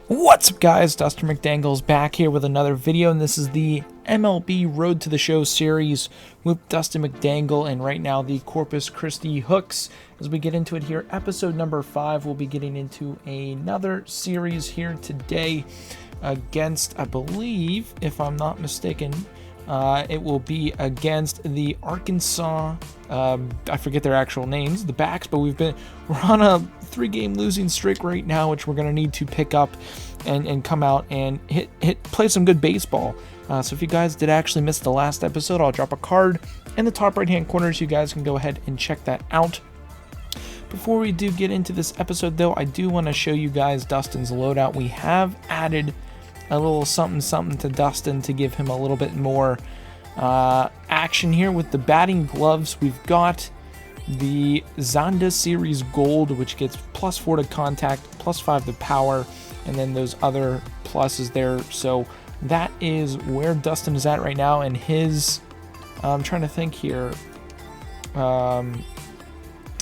What's up, guys? Dustin McDangles back here with another video, and this is the MLB Road to the Show series with Dustin McDangle, and right now the Corpus Christi Hooks. As we get into it here, episode number 5, we'll be getting into another series here today against, I believe, if I'm not mistaken, it will be against the Arkansas, I forget their actual names, the Backs, but we're on a 3-game losing streak right now, which we're going to need to pick up and come out and play some good baseball. So if you guys did actually miss the last episode, I'll drop a card in the top right hand corner so you guys can go ahead and check that out. Before we do get into this episode though, I do want to show you guys Dustin's loadout. We have added a little something to Dustin to give him a little bit more action here with the batting gloves. We've got the Zonda Series Gold, which gets +4 to contact, +5 to power, and then those other pluses there. So that is where Dustin is at right now, and his, I'm trying to think here,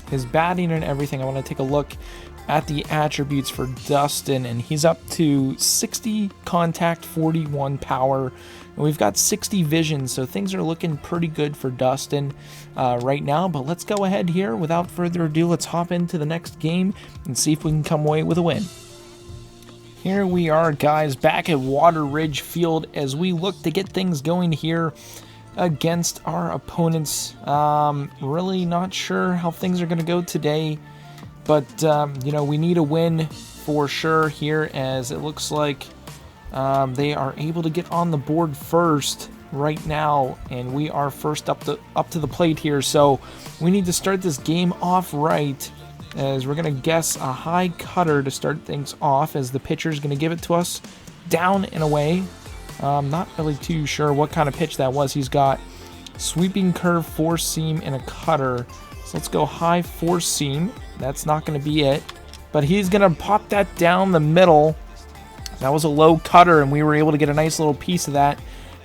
his batting and everything. I want to take a look at the attributes for Dustin, and he's up to 60 contact, 41 power, and we've got 60 vision, so things are looking pretty good for Dustin right now. But let's go ahead here, without further ado, let's hop into the next game and see if we can come away with a win. Here we are, guys, back at Water Ridge Field as we look to get things going here against our opponents. Really not sure how things are going to go today, but we need a win for sure here, as it looks like they are able to get on the board first right now, and we are first up to the plate here. So we need to start this game off right, as we're going to guess a high cutter to start things off, as the pitcher is going to give it to us down and away. Not really too sure what kind of pitch that was. He's got sweeping curve, 4-seam, and a cutter. So let's go high 4-seam. That's not going to be it, but he's going to pop that down the middle. That was a low cutter, and we were able to get a nice little piece of that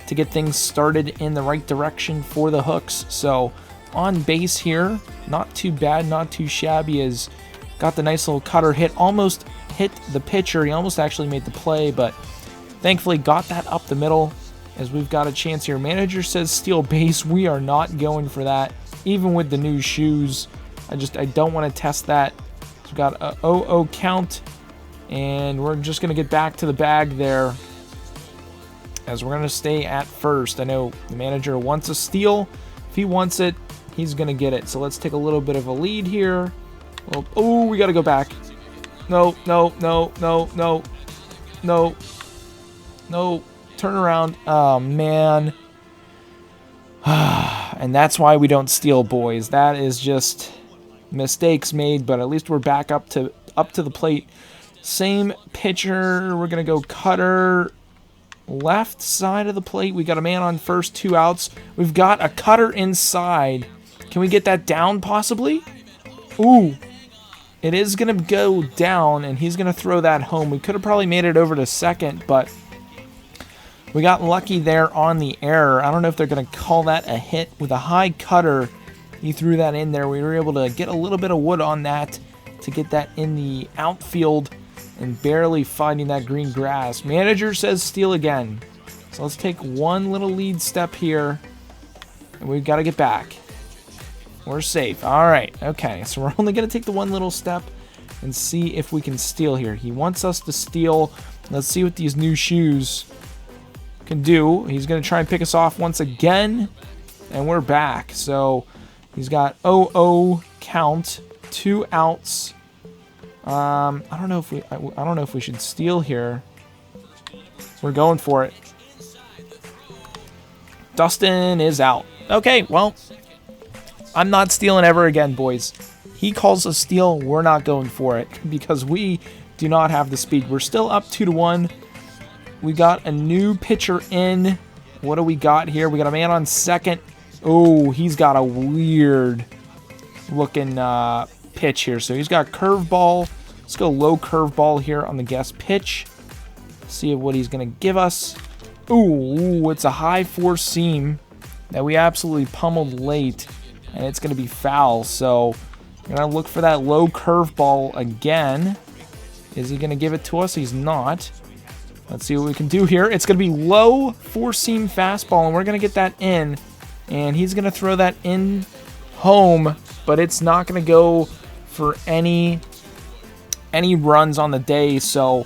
to get things started in the right direction for the Hooks. So on base here, not too bad, not too shabby, as got the nice little cutter hit, almost hit the pitcher. He almost actually made the play, but thankfully got that up the middle, as we've got a chance here. Manager says steal base. We are not going for that, even with the new shoes. I don't want to test that. So we've got a 0-0 count, and we're just going to get back to the bag there, as we're going to stay at first. I know the manager wants a steal. If he wants it, he's going to get it. So let's take a little bit of a lead here. Oh, we got to go back. No. Turn around. Oh, man. And that's why we don't steal, boys. That is just mistakes made, but at least we're back up to the plate. Same pitcher. We're going to go cutter left side of the plate. We got a man on first, 2 outs. We've got a cutter inside. Can we get that down possibly? Ooh. It is going to go down, and he's going to throw that home. We could have probably made it over to second, but we got lucky there on the error. I don't know if they're going to call that a hit. With a high cutter, he threw that in there. We were able to get a little bit of wood on that to get that in the outfield, and barely finding that green grass. Manager says steal again. So let's take one little lead step here, and we've got to get back. We're safe. All right. Okay. So we're only going to take the one little step and see if we can steal here. He wants us to steal. Let's see what these new shoes can do. He's going to try and pick us off once again, and we're back. So he's got 0-0 count, 2 outs. I don't know if we should steal here. We're going for it. Dustin is out. Okay, well, I'm not stealing ever again, boys. He calls a steal, we're not going for it, because we do not have the speed. We're still up 2-1. We got a new pitcher in. What do we got here? We got a man on second. Oh, he's got a weird looking pitch here. So he's got curveball. Let's go low curveball here on the guest pitch. See what he's going to give us. Ooh, it's a high 4-seam that we absolutely pummeled late, and it's going to be foul. So we're going to look for that low curveball again. Is he going to give it to us? He's not. Let's see what we can do here. It's going to be low four-seam fastball, and we're going to get that in. And he's going to throw that in home, but it's not going to go for any runs on the day. So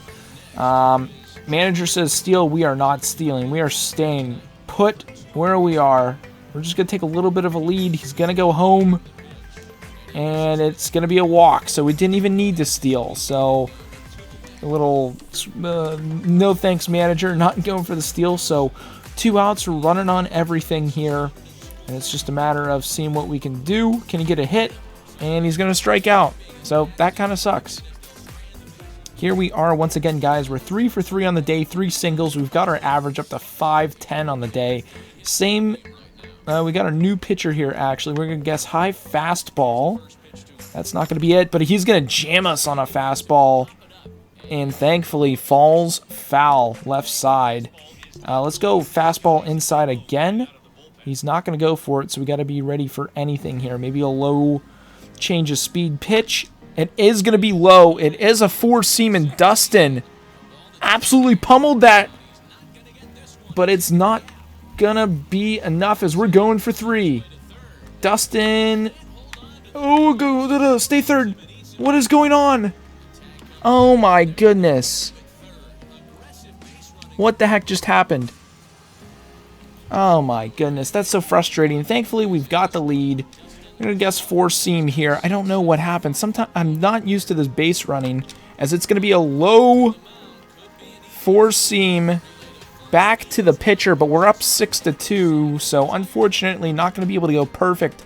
manager says steal. We are not stealing. We are staying put where we are. We're just going to take a little bit of a lead. He's going to go home, and it's going to be a walk. So we didn't even need to steal. So a little no thanks, manager, not going for the steal. So 2 outs, we're running on everything here, and it's just a matter of seeing what we can do. Can he get a hit? And he's going to strike out. So that kind of sucks. Here we are once again, guys. We're 3 for 3 on the day, 3 singles. We've got our average up to 510 on the day. Same, we got our new pitcher here, actually. We're going to guess high fastball. That's not going to be it, but he's going to jam us on a fastball. And thankfully falls foul left side. Let's go fastball inside again. He's not going to go for it, so we got to be ready for anything here. Maybe a low change of speed pitch. It is going to be low. It is a four-seam, and Dustin absolutely pummeled that. But it's not going to be enough as we're going for 3. Dustin. Oh, go, stay third. What is going on? Oh my goodness. What the heck just happened? Oh my goodness, that's so frustrating. Thankfully, we've got the lead. I'm going to guess four-seam here. I don't know what happened. Sometimes I'm not used to this base running, as it's going to be a low four-seam back to the pitcher, but we're up 6-2, so unfortunately not going to be able to go perfect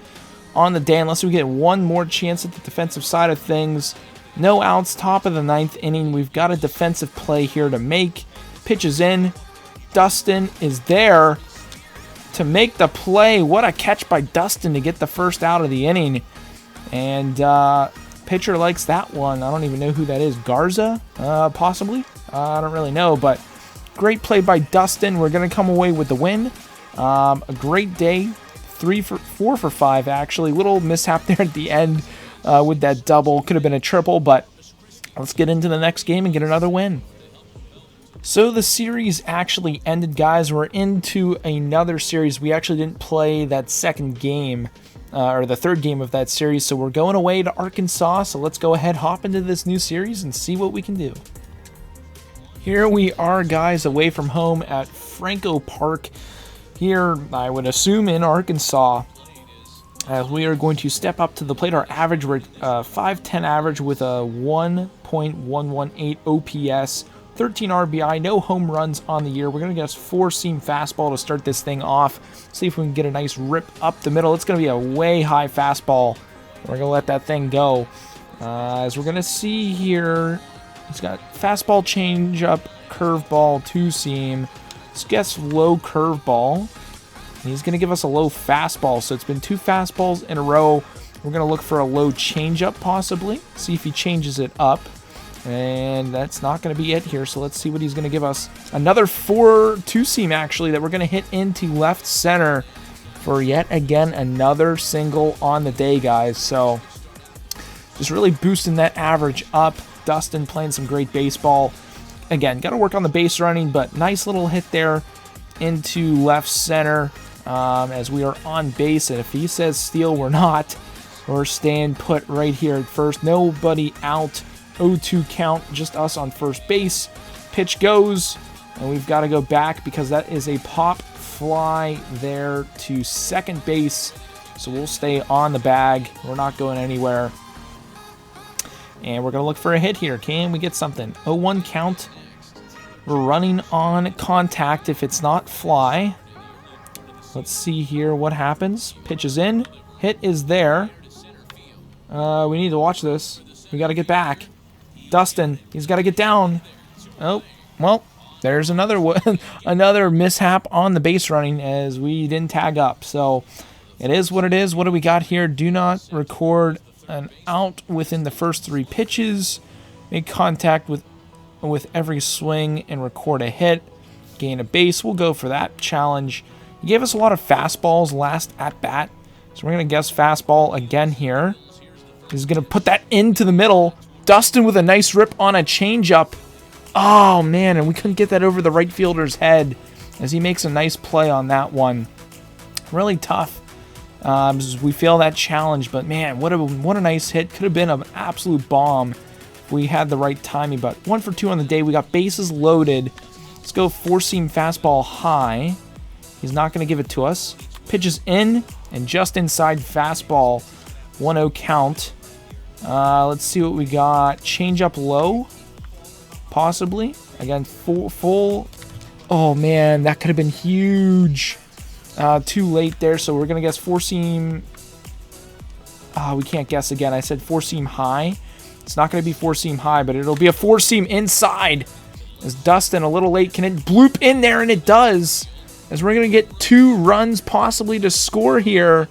on the day unless we get one more chance at the defensive side of things. No outs, top of the 9th inning. We've got a defensive play here to make. Pitches in. Dustin is there to make the play. What a catch by Dustin to get the first out of the inning. And pitcher likes that one. I don't even know who that is. Garza? Possibly? I don't really know, but great play by Dustin. We're going to come away with the win. A great day. 4 for 5, actually. Little mishap there at the end. With that double. Could have been a triple, but let's get into the next game and get another win. So the series actually ended, guys. We're into another series. We actually didn't play that second game, or the third game of that series, so we're going away to Arkansas. So let's go ahead, hop into this new series, and see what we can do. Here we are, guys, away from home at Franco Park. Here, I would assume, in Arkansas. We are going to step up to the plate. Our average, we're 5'10 average with a 1.118 OPS, 13 RBI, no home runs on the year. We're going to guess four-seam fastball to start this thing off. See if we can get a nice rip up the middle. It's going to be a way high fastball. We're going to let that thing go. As we're going to see here, he's got fastball, changeup, curveball, two-seam. Let's guess low curveball. He's going to give us a low fastball, so it's been 2 fastballs in a row. We're going to look for a low changeup, possibly. See if he changes it up. And that's not going to be it here, so let's see what he's going to give us. Another two-seam, actually, that we're going to hit into left center for yet again another single on the day, guys. So just really boosting that average up. Dustin playing some great baseball. Again, got to work on the base running, but nice little hit there into left center. As we are on base, and if he says steal, we're not. We're staying put right here at first. Nobody out. 0-2 count, just us on first base. Pitch goes, and we've got to go back because that is a pop fly there to second base. So we'll stay on the bag. We're not going anywhere. And we're going to look for a hit here. Can we get something? 0-1 count. We're running on contact if it's not fly. Let's see here what happens. Pitch is in. Hit is there. We need to watch this. We got to get back. Dustin, he's got to get down. Oh, well, there's another one, another mishap on the base running as we didn't tag up. So it is what it is. What do we got here? Do not record an out within the first 3 pitches. Make contact with every swing and record a hit. Gain a base. We'll go for that challenge. He gave us a lot of fastballs last at bat. So we're going to guess fastball again here. He's going to put that into the middle. Dustin with a nice rip on a changeup. Oh, man, and we couldn't get that over the right fielder's head as he makes a nice play on that one. Really tough. We fail that challenge, but man, what a nice hit. Could have been an absolute bomb if we had the right timing, but 1 for 2 on the day. We got bases loaded. Let's go four-seam fastball high. He's not going to give it to us. Pitches in and just inside fastball. 1-0 count. Let's see what we got. Change-up low, possibly. Again, full. Oh, man, that could have been huge. Too late there, so we're going to guess four-seam. We can't guess again. I said four-seam high. It's not going to be four-seam high, but it'll be a four-seam inside. As Dustin, a little late, can it bloop in there? And it does. As we're going to get 2 runs possibly to score here.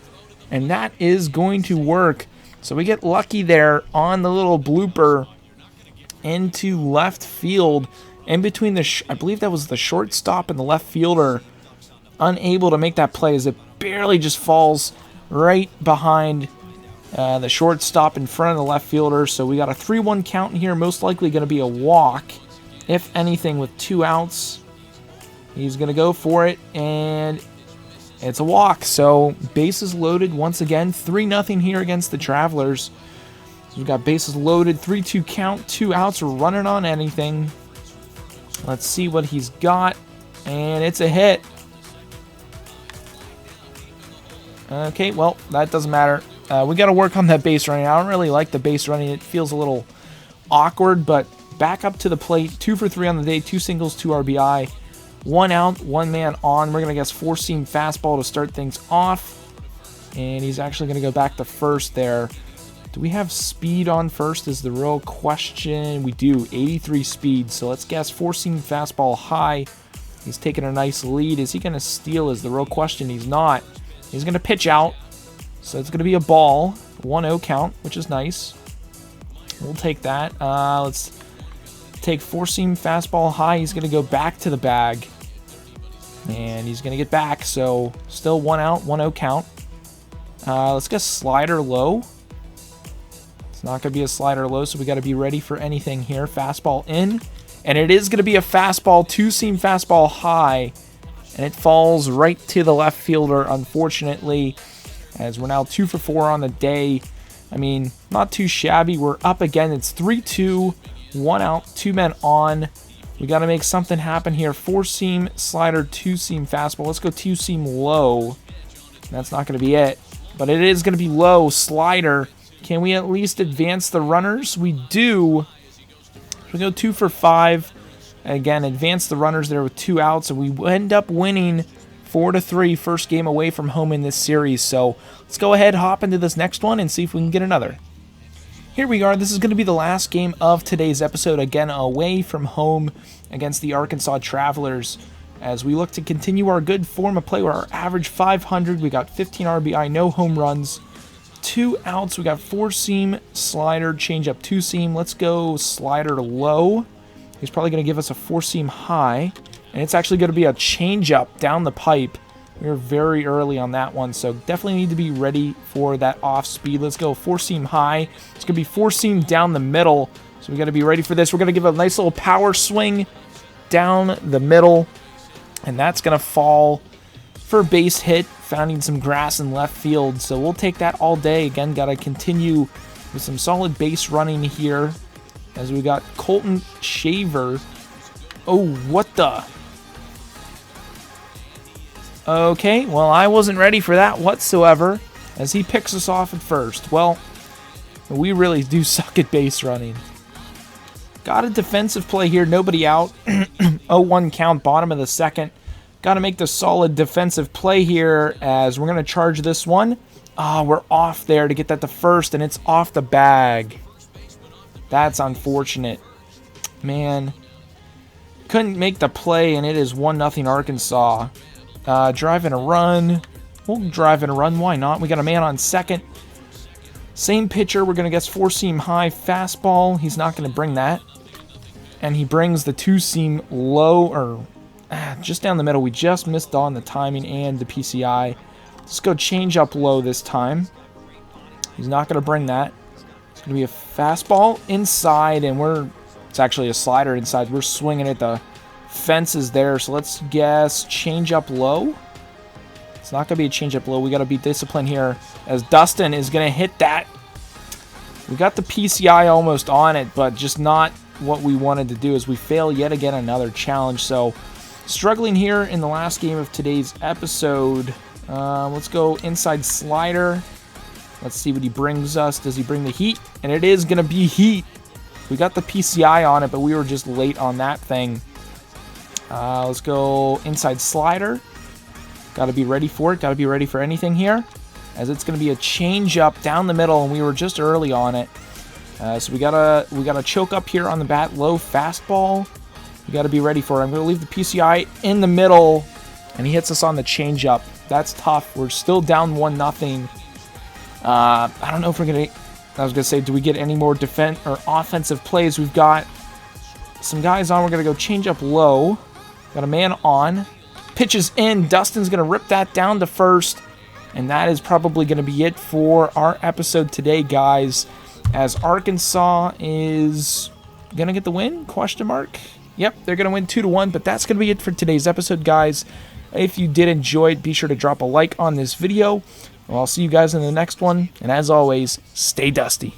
And that is going to work. So we get lucky there on the little blooper into left field. In between the, I believe that was the shortstop and the left fielder. Unable to make that play as it barely just falls right behind the shortstop in front of the left fielder. So we got a 3-1 count in here. Most likely going to be a walk, if anything, with 2 outs. He's going to go for it, and it's a walk. So bases loaded once again. 3-0 here against the Travelers. So we've got bases loaded, 3-2 count, 2 outs. We're running on anything. Let's see what he's got, and it's a hit. Okay, well, that doesn't matter. We got to work on that base running. I don't really like the base running. It feels a little awkward, but back up to the plate. 2 for 3 on the day, 2 singles, 2 RBI. 1 out, 1 man on. We're going to guess four-seam fastball to start things off. And he's actually going to go back to first there. Do we have speed on first is the real question. We do, 83 speed. So let's guess four-seam fastball high. He's taking a nice lead. Is he going to steal is the real question. He's not. He's going to pitch out. So it's going to be a ball. 1-0 count, which is nice. We'll take that. Let's take four-seam fastball high. He's going to go back to the bag. And he's going to get back. So still 1 out, 1-0 count. Let's get slider low. It's not going to be a slider low, so we got to be ready for anything here. Fastball in. And it is going to be a fastball, 2-seam fastball high. And it falls right to the left fielder, unfortunately, as we're now 2 for 4 on the day. I mean, not too shabby. We're up again. It's 3-2, 1 out, 2 men on. We got to make something happen here. 4-seam slider, 2-seam fastball. Let's go 2-seam low. That's not going to be it, but it is going to be low slider. Can we at least advance the runners? We do. We go 2 for 5. Again, advance the runners there with 2 outs, and we end up winning 4-3, first game away from home in this series. So let's go ahead, hop into this next one, and see if we can get another. Here we are. This is going to be the last game of today's episode, again away from home against the Arkansas Travelers, as we look to continue our good form of play with our average 500. We got 15 RBI, no home runs, 2 outs. We got 4-seam slider, change up 2-seam. Let's go slider low. He's probably going to give us a 4-seam high, and it's actually going to be a change-up down the pipe. We were very early on that one, so definitely need to be ready for that off-speed. Let's go 4-seam high. It's going to be 4-seam down the middle, so we got to be ready for this. We're going to give a nice little power swing down the middle, and that's going to fall for a base hit, finding some grass in left field. So we'll take that all day. Again, got to continue with some solid base running here, as we got Colton Shaver. Oh, what the? Okay, well, I wasn't ready for that whatsoever, as he picks us off at first. Well, we really do suck at base running. Got a defensive play here, nobody out. 0-1 count, bottom of the second. Got to make the solid defensive play here, as we're going to charge this one. We're off there to get that to first, and it's off the bag. That's unfortunate. Man. Couldn't make the play, and it is 1-0 Arkansas. Driving a run. We'll drive in a run. Why not? We got a man on second. Same pitcher. We're going to guess 4-seam high fastball. He's not going to bring that. And he brings the 2-seam low, or just down the middle. We just missed on the timing and the PCI. Let's go change up low this time. He's not going to bring that. Gonna be a fastball inside, and it's actually a slider inside. We're swinging at the fences there, so let's guess change up low. It's not gonna be a change up low. We gotta be disciplined here, as Dustin is gonna hit that. We got the PCI almost on it, but just not what we wanted to do, as we fail yet again another challenge. So struggling here in the last game of today's episode. Let's go inside slider. Let's see what he brings us. Does he bring the heat? And it is going to be heat. We got the PCI on it, but we were just late on that thing. Let's go inside slider. Got to be ready for it. Got to be ready for anything here, as it's going to be a change up down the middle, and we were just early on it. So we gotta choke up here on the bat. Low fastball. We got to be ready for it. I'm going to leave the PCI in the middle, and he hits us on the change up. That's tough. We're still down 1-0. I don't know if we're going to... I was going to say, do we get any more defense or offensive plays? We've got some guys on. We're going to go change up low. Got a man on. Pitches in. Dustin's going to rip that down to first. And that is probably going to be it for our episode today, guys. As Arkansas is going to get the win? Question mark. Yep, they're going to win 2-1. But that's going to be it for today's episode, guys. If you did enjoy it, be sure to drop a like on this video. Well, I'll see you guys in the next one. And as always, stay dusty.